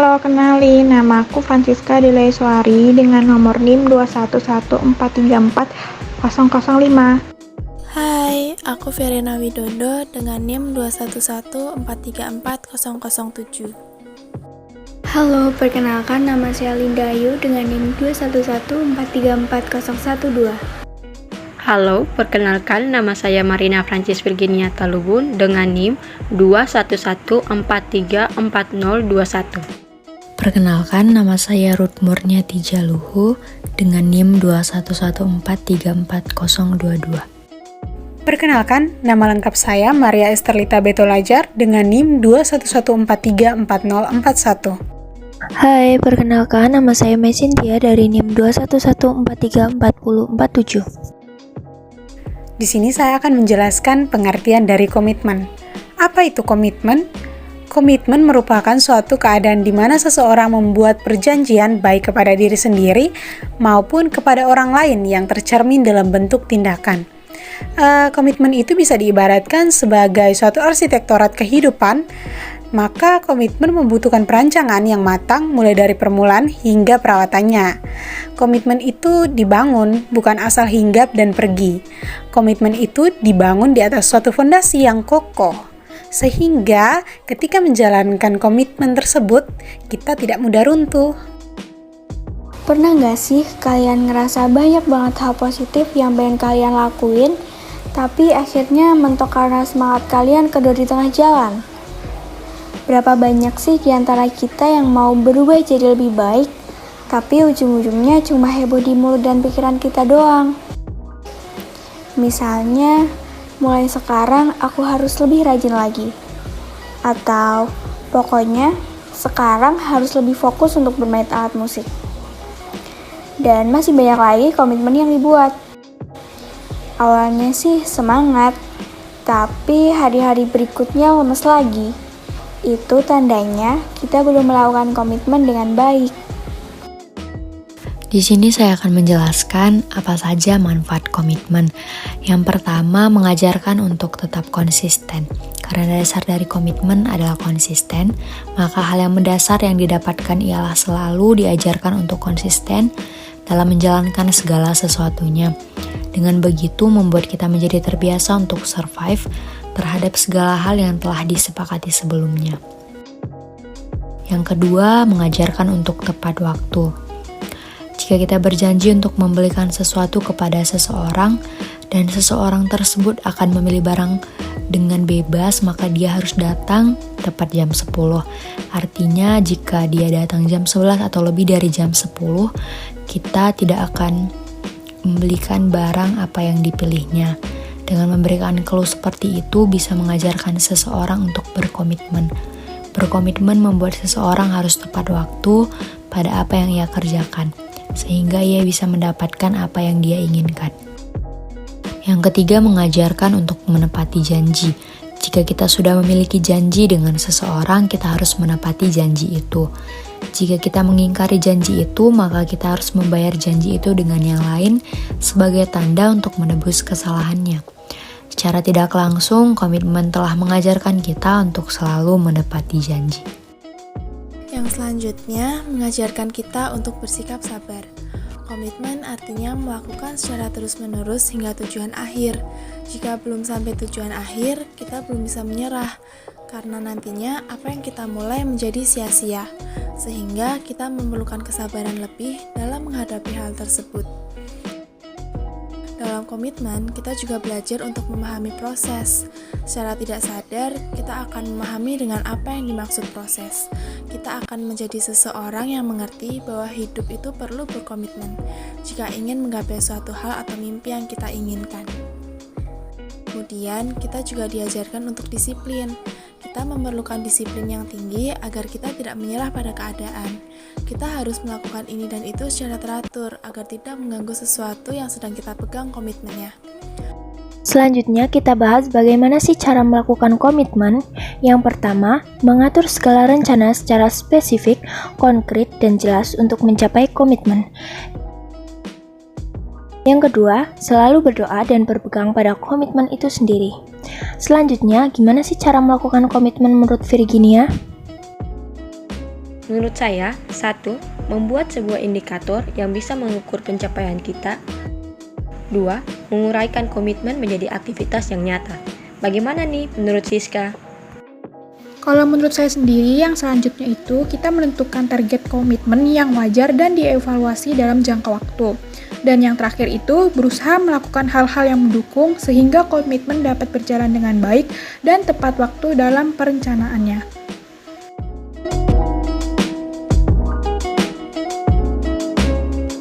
Halo, kenalin, nama aku Francisca Delesuari dengan nomor NIM 211434005. Hai, aku Verena Widodo dengan NIM 211434007. Halo, perkenalkan nama saya Linda Ayu dengan NIM 211434012. Halo, perkenalkan nama saya Marina Francis Virginia Talubun dengan NIM 211434021. Perkenalkan, nama saya Ruth Murniati Jaluhu dengan NIM 211434022. Perkenalkan, nama lengkap saya Maria Esterlita Betolajar dengan NIM 211434041. Hai, perkenalkan nama saya Mei Cynthia dari NIM 211434047. Di sini saya akan menjelaskan pengertian dari komitmen. Apa itu komitmen? Komitmen merupakan suatu keadaan di mana seseorang membuat perjanjian baik kepada diri sendiri maupun kepada orang lain yang tercermin dalam bentuk tindakan. Komitmen itu bisa diibaratkan sebagai suatu arsitektorat kehidupan. Maka komitmen membutuhkan perancangan yang matang mulai dari permulaan hingga perawatannya. Komitmen itu dibangun bukan asal hinggap dan pergi. Komitmen itu dibangun di atas suatu fondasi yang kokoh. Sehingga ketika menjalankan komitmen tersebut, kita tidak mudah runtuh. Pernah nggak sih kalian ngerasa banyak banget hal positif yang pengen kalian lakuin, tapi akhirnya mentok karena semangat kalian kedor di tengah jalan? Berapa banyak sih di antara kita yang mau berubah jadi lebih baik, tapi ujung-ujungnya cuma heboh di mulut dan pikiran kita doang? Misalnya, mulai sekarang aku harus lebih rajin lagi. Atau, pokoknya sekarang harus lebih fokus untuk bermain alat musik. Dan masih banyak lagi komitmen yang dibuat. Awalnya sih semangat, tapi hari-hari berikutnya lemes lagi. Itu tandanya kita belum melakukan komitmen dengan baik. Di sini saya akan menjelaskan apa saja manfaat komitmen. Yang pertama, mengajarkan untuk tetap konsisten. Karena dasar dari komitmen adalah konsisten, maka hal yang mendasar yang didapatkan ialah selalu diajarkan untuk konsisten dalam menjalankan segala sesuatunya. Dengan begitu membuat kita menjadi terbiasa untuk survive terhadap segala hal yang telah disepakati sebelumnya. Yang kedua, mengajarkan untuk tepat waktu. Jika kita berjanji untuk membelikan sesuatu kepada seseorang dan seseorang tersebut akan memilih barang dengan bebas, maka dia harus datang tepat jam 10. Artinya jika dia datang jam 11 atau lebih dari jam 10, kita tidak akan membelikan barang apa yang dipilihnya. Dengan memberikan clue seperti itu bisa mengajarkan seseorang untuk berkomitmen. Berkomitmen membuat seseorang harus tepat waktu pada apa yang ia kerjakan, sehingga ia bisa mendapatkan apa yang dia inginkan. Yang ketiga, mengajarkan untuk menepati janji. Jika kita sudah memiliki janji dengan seseorang, kita harus menepati janji itu. Jika kita mengingkari janji itu, maka kita harus membayar janji itu dengan yang lain sebagai tanda untuk menebus kesalahannya. Secara tidak langsung, komitmen telah mengajarkan kita untuk selalu menepati janji. Yang selanjutnya, mengajarkan kita untuk bersikap sabar. Komitmen artinya melakukan secara terus-menerus hingga tujuan akhir. Jika belum sampai tujuan akhir, kita belum bisa menyerah, karena nantinya apa yang kita mulai menjadi sia-sia, sehingga kita memerlukan kesabaran lebih dalam menghadapi hal tersebut. Dalam komitmen, kita juga belajar untuk memahami proses. Secara tidak sadar, kita akan memahami dengan apa yang dimaksud proses. Kita akan menjadi seseorang yang mengerti bahwa hidup itu perlu berkomitmen jika ingin menggapai suatu hal atau mimpi yang kita inginkan. Kemudian, kita juga diajarkan untuk disiplin. Kita memerlukan disiplin yang tinggi agar kita tidak menyerah pada keadaan. Kita harus melakukan ini dan itu secara teratur agar tidak mengganggu sesuatu yang sedang kita pegang komitmennya. Selanjutnya kita bahas bagaimana sih cara melakukan komitmen. Yang pertama, mengatur segala rencana secara spesifik, konkret, dan jelas untuk mencapai komitmen. Yang kedua, selalu berdoa dan berpegang pada komitmen itu sendiri. Selanjutnya, gimana sih cara melakukan komitmen menurut Virginia? Menurut saya, 1. Membuat sebuah indikator yang bisa mengukur pencapaian kita. 2. Menguraikan komitmen menjadi aktivitas yang nyata. Bagaimana nih menurut Siska? Kalau menurut saya sendiri, yang selanjutnya itu kita menentukan target komitmen yang wajar dan dievaluasi dalam jangka waktu. Dan yang terakhir itu berusaha melakukan hal-hal yang mendukung sehingga komitmen dapat berjalan dengan baik dan tepat waktu dalam perencanaannya.